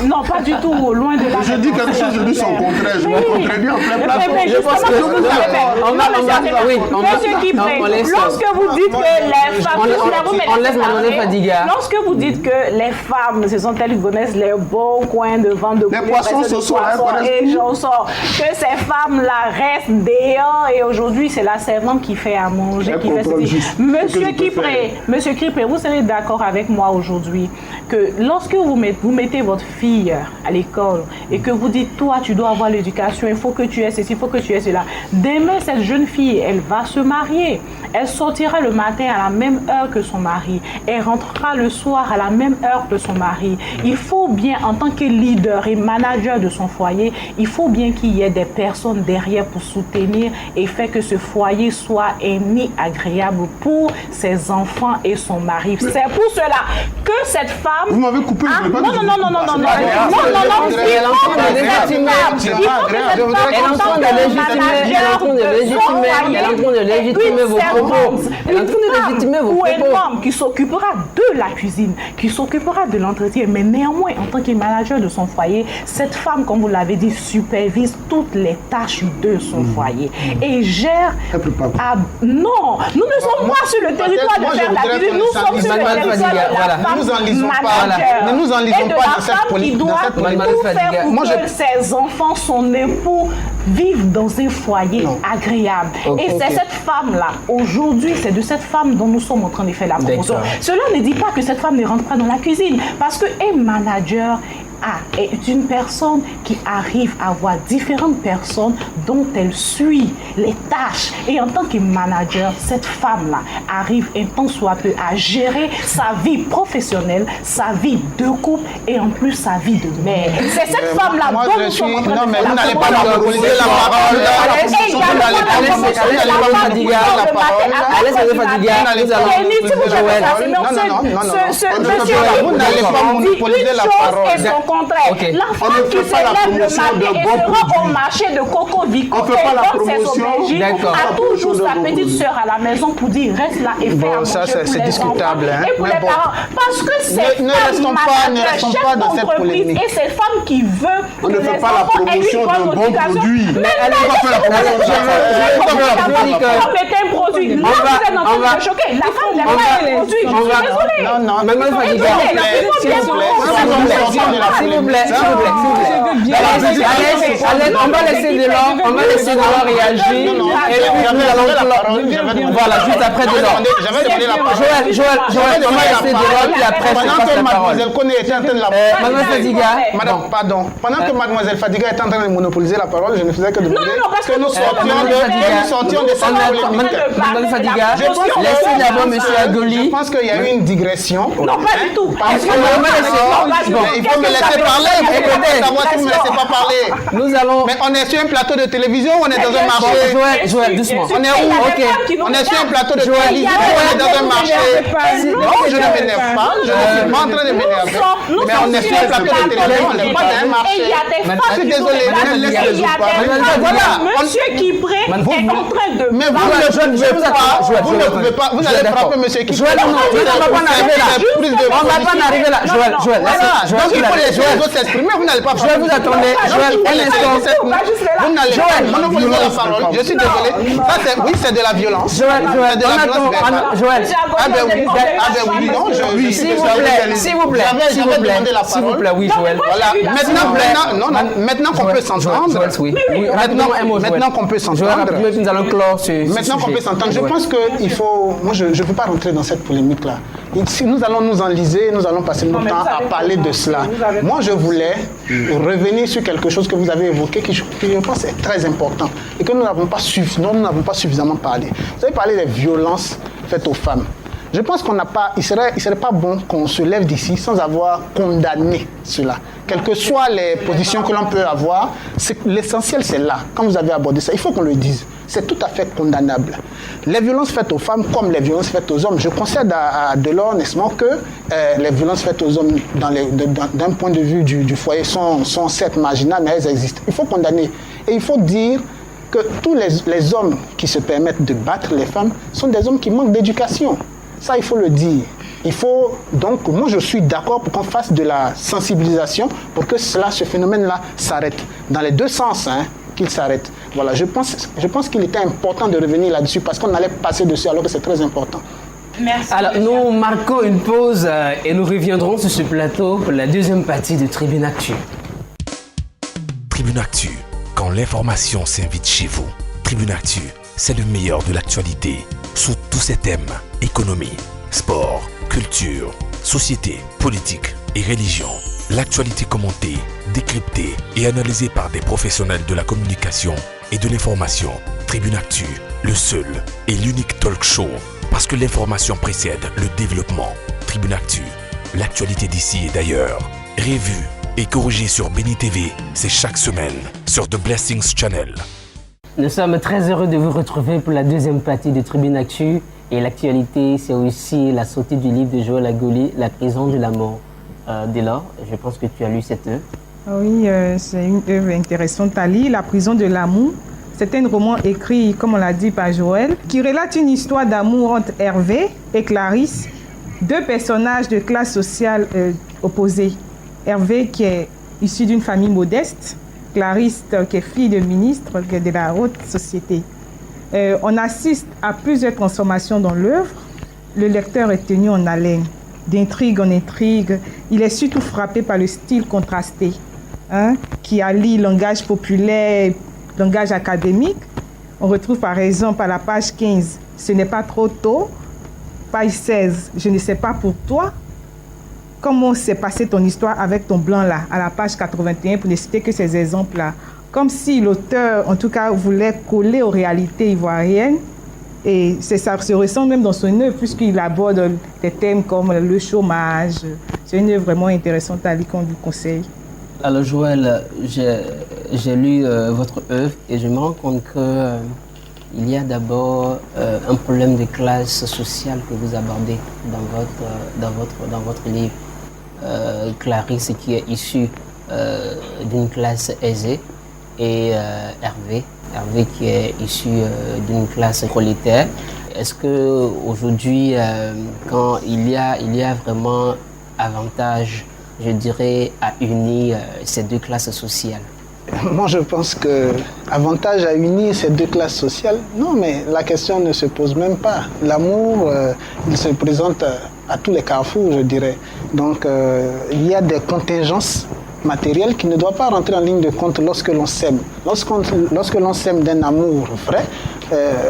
Non, pas du tout, loin de là. Je dis quelque chose, je dis son contraire. Je me contredis en plein place. Je pense que Monsieur Kipré, lorsque vous dites que les femmes... Lorsque vous dites que les femmes, ce sont elles qui connaissent les bons coins de vente de poissons, et chansons, que ces femmes-là restent dehors et aujourd'hui c'est la servante qui fait à manger, qui fait ceci. Monsieur Kipré, vous serez d'accord avec moi aujourd'hui que lorsque vous mettez votre fille à l'école et que vous dites, toi tu dois avoir l'éducation, il faut que tu aies ceci, il faut que tu aies cela. Demain, cette jeune fille, elle va se marier. Elle sortira le matin à la même heure que son mari. Elle rentrera le soir à la même heure que son mari. Il faut bien, en tant que leader et manager de son foyer, il faut bien qu'il y ait des personnes derrière pour soutenir et faire que ce foyer soit aimé, agréable pour ses enfants et son mari. C'est pour cela que cette femme... Vous m'avez coupé, je ne veux pas... Non, elle est en train de légitimer vos propos. Elle est en train de légitimer vos propos. Ou un homme qui s'occupera de la cuisine, qui s'occupera de l'entretien, mais néanmoins, en tant que manager de son foyer, cette femme, comme vous l'avez dit, supervise toutes les tâches de son foyer et gère... Non, nous ne sommes pas sur le territoire de faire la cuisine, nous sommes sur le territoire de la femme manager. Ne nous enlisons pas dans cette politique. Tout faire pour que ses enfants, son époux, vivent dans un foyer agréable. Et c'est cette femme-là, aujourd'hui, c'est de cette femme dont nous sommes en train de faire la promotion. Cela ne dit pas que cette femme ne rentre pas dans la cuisine, parce qu'un manager est une personne qui arrive à voir différentes personnes dont elle suit les tâches. Et en tant que manager, cette femme-là arrive un tant soit peu à gérer sa vie professionnelle, sa vie de couple et en plus sa vie de mère. C'est cette femme-là dont nous sommes en train de Non, mais faire vous n'allez pas la monopoliser la parole. Vous n'allez pas monopoliser la parole. Et son contraire. La femme qui se lève le matin et se rend au marché de Coco Vico, on ne fait pas la promotion, a toujours sa petite sœur à la maison pour dire reste là et fais à manger ça, c'est discutable. Et pour les parents. Parce que c'est ne restons pas dans cette polémique. Et cette femme qui veut on ne fait pas la promotion d'un bon produit. Mais elle va faire la promotion. Un produit. Là, vous êtes en train de choquer. La femme n'est pas un produit. Je suis désolée. Non. Mademoiselle Fadiga, s'il vous plaît. On va laisser Delors réagir. Et puis voilà, juste après Delors. Joël, on va laisser Delors, puis après je passe la parole. Mademoiselle Fadiga. Pardon. Pendant que Mademoiselle Fadiga est en train de monopoliser la parole, je ne faisais que demander que nous sortions de cette polémique. Mademoiselle Fadiga, laissez d'abord M. Agoli. Je pense qu'il y a eu une digression. Non, pas du tout. Il faut me laisser parler. Il faut savoir si vous ne me laissez pas parler. Nous allons. Mais on est sur un plateau de télévision ou on est dans un marché? Joël, doucement. On est où? Ok. On est sur un plateau de télévision ou on est dans un marché? Non, je ne m'énerve pas. Je ne suis pas en train de m'énerver. Mais on est sur un plateau de télévision, on n'est pas dans un marché. Je suis désolé, voilà, monsieur Kipré est en train de... Mais vous ne pouvez pas, vous n'allez frapper monsieur Kipré. Joël, non, on ne va pas en arriver là. On ne va pas en arriver là. Joël, donc il faut laisser les autres s'exprimer, vous n'allez pas frapper. Joël, vous attendez. Joël, un instant. Vous n'allez pas monopoliser la parole. Je suis désolé. Ça, c'est de la violence. Joël, Joël. Ah ben oui, non, s'il vous plaît, oui, Joël. Voilà, maintenant qu'on peut s'entendre. Maintenant qu'on peut s'entendre. Nous allons clore ce Maintenant qu'on peut s'entendre, je pense qu'il faut... Moi, je ne veux pas rentrer dans cette polémique-là. Si nous allons nous enliser, nous allons passer notre temps à parler de cela. Moi, je voulais revenir sur quelque chose que vous avez évoqué, qui je pense est très important et que nous n'avons pas suffisamment parlé. Vous avez parlé des violences faites aux femmes. Je pense qu'il ne serait pas bon qu'on se lève d'ici sans avoir condamné cela. Quelles que soient les positions que l'on peut avoir, l'essentiel c'est là. Quand vous avez abordé ça, il faut qu'on le dise. C'est tout à fait condamnable. Les violences faites aux femmes comme les violences faites aux hommes, je concède à Delors, honnêtement, que les violences faites aux hommes d'un point de vue du foyer sont certes marginales, mais elles existent. Il faut condamner. Et il faut dire que tous les hommes qui se permettent de battre les femmes sont des hommes qui manquent d'éducation. Ça, il faut le dire. Il faut donc, moi je suis d'accord pour qu'on fasse de la sensibilisation pour que ce phénomène-là s'arrête. Dans les deux sens, qu'il s'arrête. Voilà, je pense qu'il était important de revenir là-dessus parce qu'on allait passer dessus alors que c'est très important. Merci. Alors, nous marquons une pause et nous reviendrons sur ce plateau pour la deuxième partie de Tribune Actu. Tribune Actu, quand l'information s'invite chez vous. Tribune Actu, c'est le meilleur de l'actualité sous tous ses thèmes: économie, sport, culture, société, politique et religion. L'actualité commentée, décryptée et analysée par des professionnels de la communication et de l'information. Tribune Actu, le seul et l'unique talk show, parce que l'information précède le développement. Tribune Actu, l'actualité d'ici et d'ailleurs. Revue et corrigée sur Béni TV, c'est chaque semaine sur The Blessings Channel. Nous sommes très heureux de vous retrouver pour la deuxième partie de Tribune Actu. Et l'actualité, c'est aussi la sortie du livre de Joël Agoli, La prison de l'amour. Delors, je pense que tu as lu cette œuvre. Oui, c'est une œuvre intéressante à lire, La prison de l'amour. C'est un roman écrit, comme on l'a dit, par Joël, qui relate une histoire d'amour entre Hervé et Clarisse, deux personnages de classe sociale opposées. Hervé, qui est issu d'une famille modeste, Clarisse, qui est fille de ministre de la haute société. On assiste à plusieurs transformations dans l'œuvre. Le lecteur est tenu en haleine. D'intrigue en intrigue, il est surtout frappé par le style contrasté, qui allie langage populaire, langage académique. On retrouve par exemple à la page 15, « Ce n'est pas trop tôt », page 16, « Je ne sais pas pour toi », comment s'est passée ton histoire avec ton blanc là, à la page 81, pour ne citer que ces exemples-là. Comme si l'auteur, en tout cas, voulait coller aux réalités ivoiriennes. Et ça se ressent même dans son œuvre, puisqu'il aborde des thèmes comme le chômage. C'est une œuvre vraiment intéressante à lire qu'on vous conseille. Alors Joël, j'ai lu votre œuvre et je me rends compte qu'il y a d'abord un problème de classe sociale que vous abordez dans votre livre. Clarisse qui est issue d'une classe aisée et Hervé qui est issu d'une classe prolétaire. Est-ce que aujourd'hui, quand il y a vraiment avantage, je dirais, à unir ces deux classes sociales? Moi, je pense que avantage à unir ces deux classes sociales, non, mais la question ne se pose même pas. L'amour, il se présente à tous les carrefours, je dirais. Donc, il y a des contingences matérielles qui ne doivent pas rentrer en ligne de compte lorsque l'on s'aime. Lorsque l'on s'aime d'un amour vrai,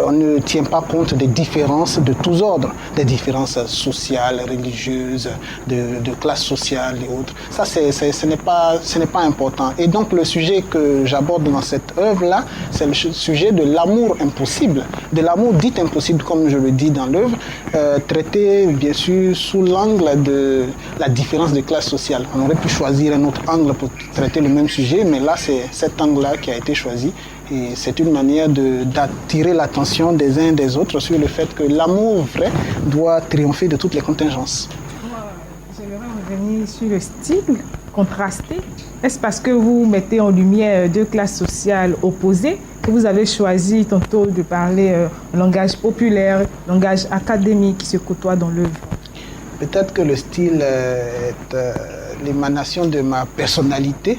on ne tient pas compte des différences de tous ordres, des différences sociales, religieuses, de classe sociale et autres. Ça, ce n'est pas important. Et donc, le sujet que j'aborde dans cette œuvre-là, c'est le sujet de l'amour impossible, de l'amour dit impossible, comme je le dis dans l'œuvre, traité, bien sûr, sous l'angle de la différence de classe sociale. On aurait pu choisir un autre angle pour traiter le même sujet, mais là, c'est cet angle-là qui a été choisi. Et c'est une manière d'attirer l'attention des uns et des autres sur le fait que l'amour vrai doit triompher de toutes les contingences. J'aimerais revenir sur le style contrasté. Est-ce parce que vous mettez en lumière deux classes sociales opposées que vous avez choisi tantôt de parler langage populaire, langage académique qui se côtoient dans l'œuvre? Peut-être que le style est l'émanation de ma personnalité.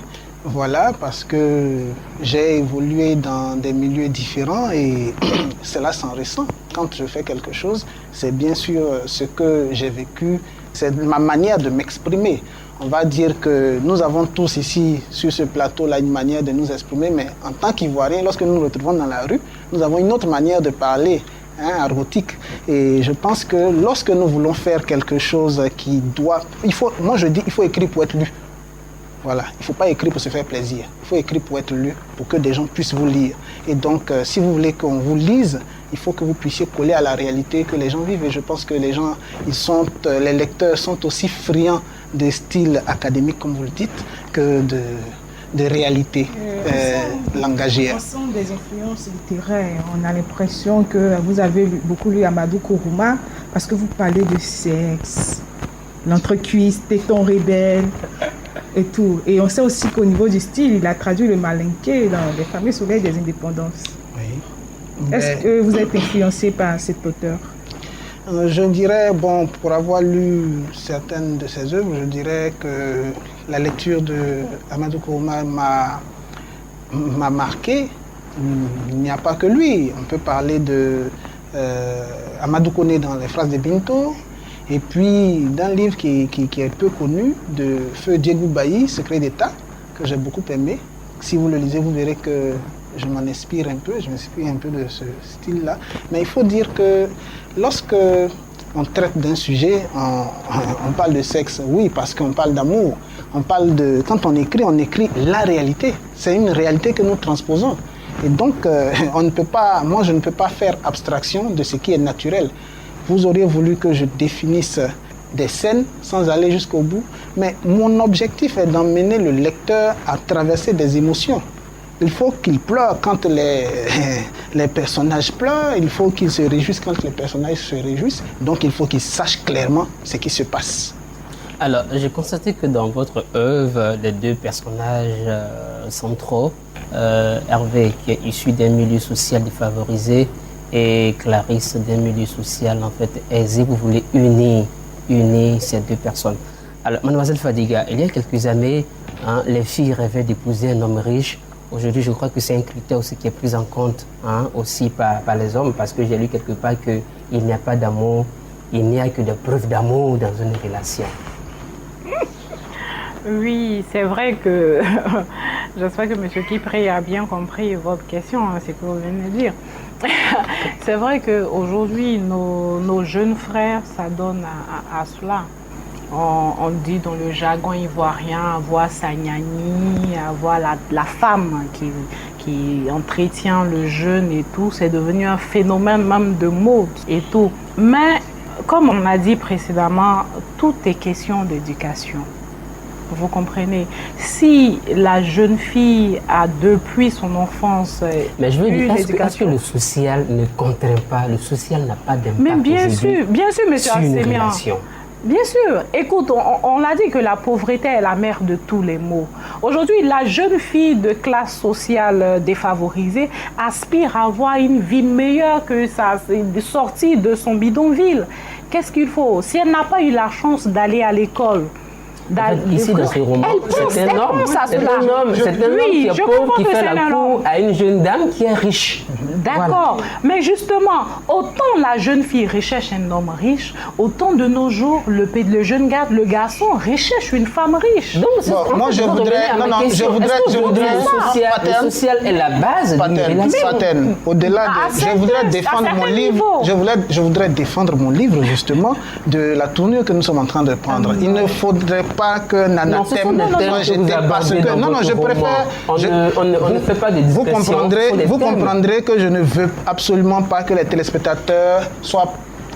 Voilà, parce que j'ai évolué dans des milieux différents et cela s'en ressent. Quand je fais quelque chose, c'est bien sûr ce que j'ai vécu, c'est ma manière de m'exprimer. On va dire que nous avons tous ici, sur ce plateau-là, une manière de nous exprimer, mais en tant qu'Ivoiriens, lorsque nous nous retrouvons dans la rue, nous avons une autre manière de parler, argotique. Et je pense que lorsque nous voulons faire quelque chose qui doit... Moi je dis, il faut écrire pour être lu. Voilà, il ne faut pas écrire pour se faire plaisir. Il faut écrire pour être lu, pour que des gens puissent vous lire. Et donc, si vous voulez qu'on vous lise, il faut que vous puissiez coller à la réalité que les gens vivent. Et je pense que les gens, les lecteurs sont aussi friands de style académique, comme vous le dites, que de réalité langagière. On sent des influences littéraires. On a l'impression que vous avez beaucoup lu Amadou Kourouma parce que vous parlez de sexe, l'entrecuisse, téton rebelle et tout. Et on sait aussi qu'au niveau du style, il a traduit le Malinké dans Les fameux soleils des indépendances. Oui. Est-ce que vous êtes influencé par cet auteur? Je dirais, pour avoir lu certaines de ses œuvres, je dirais que la lecture de Amadou Kourouma m'a marqué. Il n'y a pas que lui. On peut parler de Amadou Koné dans Les phrases de Binto. Et puis, d'un livre qui est peu connu, de Feu Diego Bailly, Secret d'État, que j'ai beaucoup aimé. Si vous le lisez, vous verrez que je m'en inspire un peu, je m'inspire un peu de ce style-là. Mais il faut dire que lorsque on traite d'un sujet, on parle de sexe, oui, parce qu'on parle d'amour. Quand on écrit la réalité. C'est une réalité que nous transposons. Et donc, moi, je ne peux pas faire abstraction de ce qui est naturel. Vous auriez voulu que je définisse des scènes sans aller jusqu'au bout, mais mon objectif est d'emmener le lecteur à traverser des émotions. Il faut qu'il pleure quand les personnages pleurent, il faut qu'il se réjouisse quand les personnages se réjouissent, donc il faut qu'il sache clairement ce qui se passe. Alors, j'ai constaté que dans votre œuvre, les deux personnages centraux, Hervé qui est issu d'un milieu social défavorisé, et Clarisse d'un milieu social en fait aisé, vous voulez unir ces deux personnes. Alors, mademoiselle Fadiga, il y a quelques années, les filles rêvaient d'épouser un homme riche. Aujourd'hui, je crois que c'est un critère aussi qui est pris en compte aussi par les hommes, parce que j'ai lu quelque part qu'il n'y a pas d'amour, il n'y a que des preuves d'amour dans une relation. Oui, c'est vrai que j'espère que M. Kipré a bien compris votre question, ce que vous venez de dire. C'est vrai qu'aujourd'hui, nos jeunes frères s'adonnent à cela. On dit dans le jargon ivoirien avoir sa gnani, avoir la femme qui entretient le jeune et tout. C'est devenu un phénomène même de mode et tout. Mais comme on a dit précédemment, tout est question d'éducation. Vous comprenez? Si la jeune fille a depuis son enfance mais je veux dire, est-ce que le social ne contraint pas, le social n'a pas d'impact mais bien sûr, monsieur sur une relation? Bien sûr. Écoute, on a dit que la pauvreté est la mère de tous les maux. Aujourd'hui, la jeune fille de classe sociale défavorisée aspire à avoir une vie meilleure que sa sortie de son bidonville. Qu'est-ce qu'il faut? Si elle n'a pas eu la chance d'aller à l'école, ici dans ce roman, c'est un homme qui est pauvre qui fait la cour à une jeune dame qui est riche. D'accord, voilà. Mais justement, autant la jeune fille recherche un homme riche, autant de nos jours, le jeune gars, le garçon recherche une femme riche. Donc, moi je voudrais, le social est la base d'une relation. Au-delà de, je voudrais défendre mon livre, je voudrais défendre mon livre justement de la tournure que nous sommes en train de prendre. Il ne faudrait pas que Nana Thème parce que non, je préfère. On ne fait pas des discussions. Vous comprendrez que je ne veux absolument pas que les téléspectateurs soient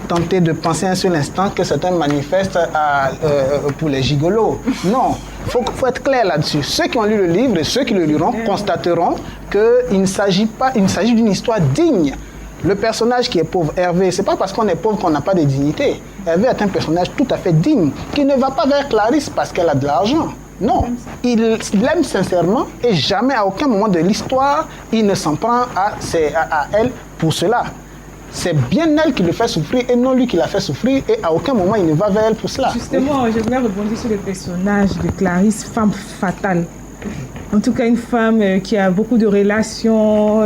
tentés de penser un seul instant que certains manifestent pour les gigolos. Non, il faut être clair là-dessus. Ceux qui ont lu le livre et ceux qui le liront constateront qu'il ne s'agit d'une histoire digne. Le personnage qui est pauvre, Hervé, c'est pas parce qu'on est pauvre qu'on n'a pas de dignité. Hervé est un personnage tout à fait digne, qui ne va pas vers Clarisse parce qu'elle a de l'argent. Non, il l'aime sincèrement et jamais à aucun moment de l'histoire, il ne s'en prend à elle pour cela. C'est bien elle qui le fait souffrir et non lui qui la fait souffrir et à aucun moment il ne va vers elle pour cela. Justement, je voulais rebondir sur le personnage de Clarisse, femme fatale. En tout cas, une femme qui a beaucoup de relations,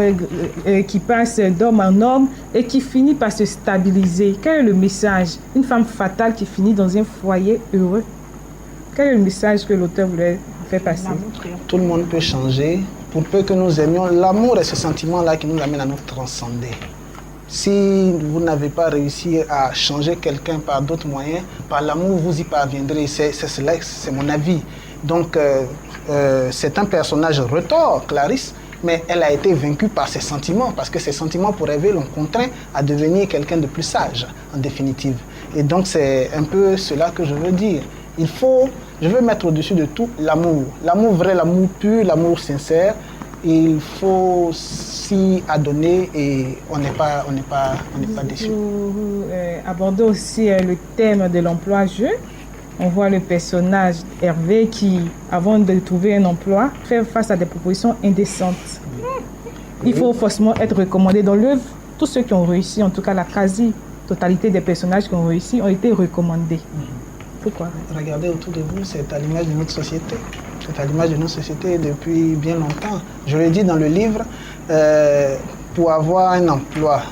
qui passe d'homme en homme et qui finit par se stabiliser. Quel est le message? Une femme fatale qui finit dans un foyer heureux. Quel est le message que l'auteur voulait faire passer? Tout le monde peut changer. Pour peu que nous aimions, l'amour est ce sentiment-là qui nous amène à nous transcender. Si vous n'avez pas réussi à changer quelqu'un par d'autres moyens, par l'amour, vous y parviendrez. C'est mon avis. Donc, c'est un personnage retors, Clarisse, mais elle a été vaincue par ses sentiments, parce que ses sentiments pour Hervé l'ont contraint à devenir quelqu'un de plus sage, en définitive. Et donc, c'est un peu cela que je veux dire. Je veux mettre au-dessus de tout l'amour. L'amour vrai, l'amour pur, l'amour sincère. Il faut s'y adonner et on n'est pas déçu. Vous abordez aussi le thème de l'emploi-jeu. On voit le personnage Hervé qui, avant de trouver un emploi, fait face à des propositions indécentes. Il faut forcément être recommandé dans l'œuvre. Tous ceux qui ont réussi, en tout cas la quasi-totalité des personnages qui ont réussi, ont été recommandés. Pourquoi? Regardez autour de vous, c'est à l'image de notre société. C'est à l'image de notre société depuis bien longtemps. Je le dis dans le livre, pour avoir un emploi,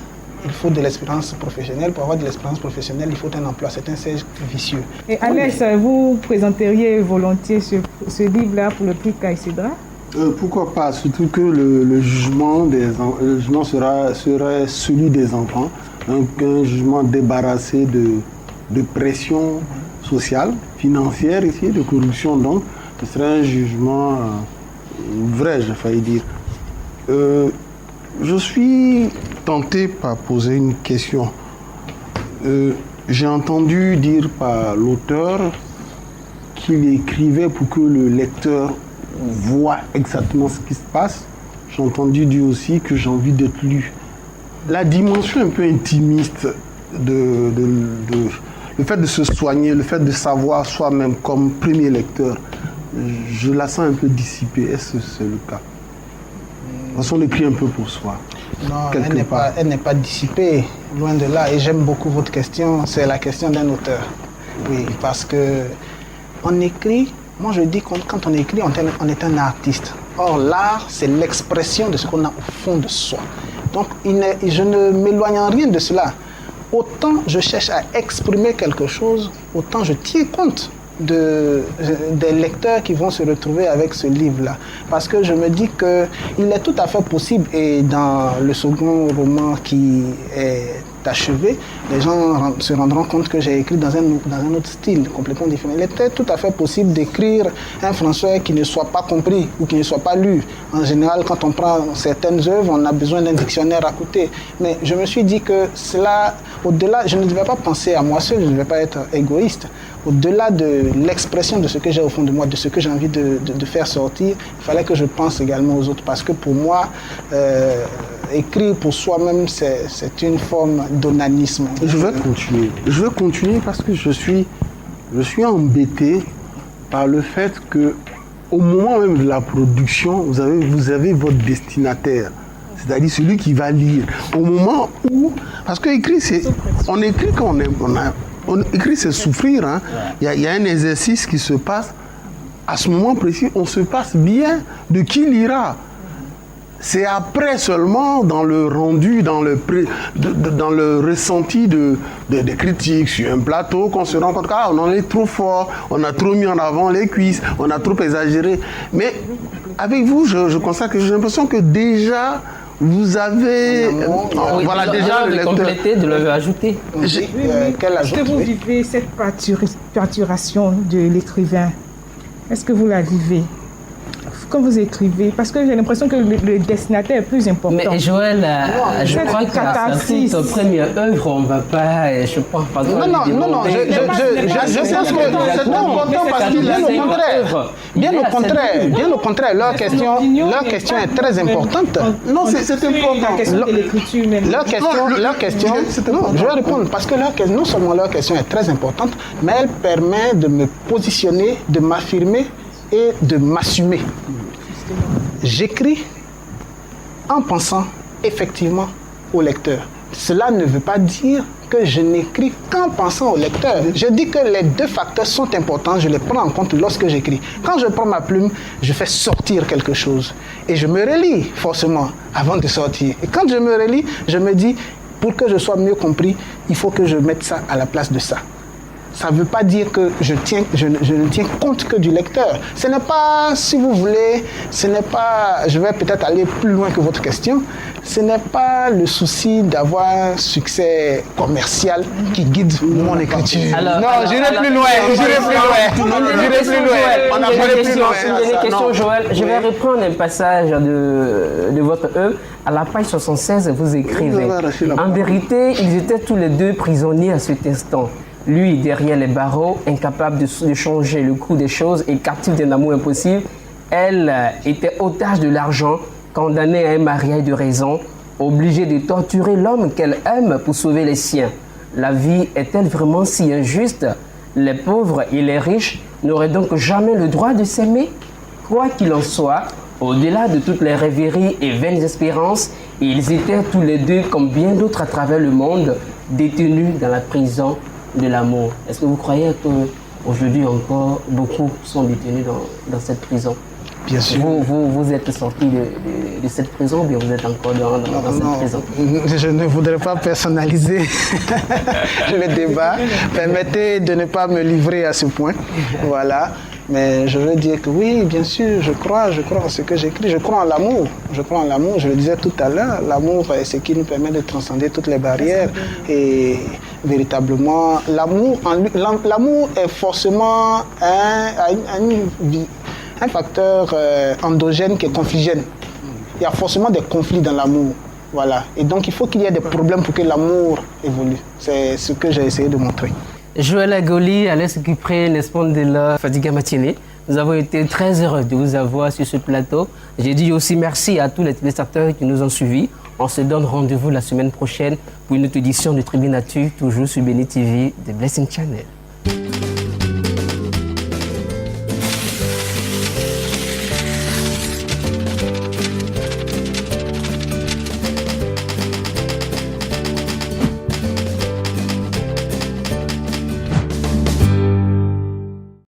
il faut de l'expérience professionnelle. Pour avoir de l'expérience professionnelle, il faut un emploi. C'est un cercle vicieux. Et Alex, vous présenteriez volontiers ce livre-là pour le prix Caïcédra? Pourquoi pas? Surtout que le jugement serait celui des enfants. Donc un jugement débarrassé de pression sociale, financière ici, de corruption. Donc ce serait un jugement vrai, j'ai failli dire. Je suis tenté par poser une question. J'ai entendu dire par l'auteur qu'il écrivait pour que le lecteur voit exactement ce qui se passe. J'ai entendu dire aussi que j'ai envie d'être lu. La dimension un peu intimiste le fait de se soigner, le fait de savoir soi-même comme premier lecteur, je la sens un peu dissipée. Est-ce que c'est le cas? On l'écrit un peu pour soi. Non, elle n'est pas dissipée, loin de là. Et j'aime beaucoup votre question, c'est la question d'un auteur. Oui, parce que on écrit, moi je dis que quand on écrit, on est un artiste. Or, l'art, c'est l'expression de ce qu'on a au fond de soi. Donc, je ne m'éloigne en rien de cela. Autant je cherche à exprimer quelque chose, autant je tiens compte des lecteurs qui vont se retrouver avec ce livre-là. Parce que je me dis qu'il est tout à fait possible, et dans le second roman qui est achevé, les gens se rendront compte que j'ai écrit dans un autre style complètement différent. Il était tout à fait possible d'écrire un français qui ne soit pas compris ou qui ne soit pas lu. En général, quand on prend certaines œuvres, on a besoin d'un dictionnaire à côté. Mais je me suis dit que cela, au-delà, je ne devais pas penser à moi seul, je ne devais pas être égoïste. Au-delà de l'expression de ce que j'ai au fond de moi, de ce que j'ai envie de faire sortir, il fallait que je pense également aux autres. Parce que pour moi, écrire pour soi-même, c'est une forme d'onanisme. Je vais continuer parce que je suis embêté par le fait que au moment même de la production, vous avez votre destinataire. C'est-à-dire celui qui va lire. Au moment où... Parce que écrire, on écrit quand on écrit, c'est souffrir. Hein. Il y a un exercice qui se passe. À ce moment précis, on se passe bien de qui lira. C'est après seulement, dans le rendu, dans le ressenti des critiques sur un plateau, qu'on se rend compte qu'on en est trop fort, on a trop mis en avant les cuisses, on a trop exagéré. Mais avec vous, je constate que j'ai l'impression que déjà... Vous avez... voilà, déjà le compléter, de le ajouter. Est-ce que vous vivez cette pâturation de l'écrivain? Est-ce que vous la vivez quand vous écrivez? Parce que j'ai l'impression que le destinataire est plus important. Mais Joël, je crois qu'à cette première œuvre, on ne va pas... Je pense pas... Non, je pense que c'est important parce qu'il bien au contraire, leur question est très importante. Non, c'est important. La question de l'écriture même. Leur question, non, je vais répondre parce que non seulement leur question est très importante, mais elle permet de me positionner, de m'affirmer et de m'assumer. J'écris en pensant effectivement au lecteur. Cela ne veut pas dire que je n'écris qu'en pensant au lecteur. Je dis que les deux facteurs sont importants, je les prends en compte lorsque j'écris. Quand je prends ma plume, je fais sortir quelque chose. Et je me relis forcément avant de sortir. Et quand je me relis, je me dis, pour que je sois mieux compris, il faut que je mette ça à la place de ça. Ça ne veut pas dire que je ne tiens compte que du lecteur. Ce n'est pas, si vous voulez, ce n'est pas, je vais peut-être aller plus loin que votre question, ce n'est pas le souci d'avoir un succès commercial qui guide mon écriture. Alors, non, j'irai plus loin, Joël, je vais reprendre un passage de votre œuvre. À la page 76, vous écrivez « En vérité, ils étaient tous les deux prisonniers à cet instant. Lui, derrière les barreaux, incapable de changer le cours des choses et captif d'un amour impossible. Elle était otage de l'argent, condamnée à un mariage de raison, obligée de torturer l'homme qu'elle aime pour sauver les siens. La vie est-elle vraiment si injuste? Les pauvres et les riches n'auraient donc jamais le droit de s'aimer? Quoi qu'il en soit, au-delà de toutes les rêveries et vaines espérances, ils étaient tous les deux, comme bien d'autres à travers le monde, détenus dans la prison de l'amour. Est-ce que vous croyez qu'aujourd'hui encore, beaucoup sont détenus dans cette prison? Bien sûr. Vous êtes sorti de cette prison ou bien vous êtes encore dans cette prison? Je ne voudrais pas personnaliser le débat. Permettez de ne pas me livrer à ce point. Voilà. Mais je veux dire que oui, bien sûr, je crois en ce que j'écris. Je crois en l'amour. Je le disais tout à l'heure. L'amour est ce qui nous permet de transcender toutes les barrières. Et véritablement, l'amour est forcément un facteur endogène qui est confligène. Il y a forcément des conflits dans l'amour. Voilà. Et donc, il faut qu'il y ait des problèmes pour que l'amour évolue. C'est ce que j'ai essayé de montrer. Joël Agoli, Alex Cupré, Nesponde de la Fadiga Matinée. Nous avons été très heureux de vous avoir sur ce plateau. J'ai dit aussi merci à tous les téléspectateurs qui nous ont suivis. On se donne rendez-vous la semaine prochaine pour une autre édition de Tribune Actu, toujours sur Béni TV de Blessing Channel.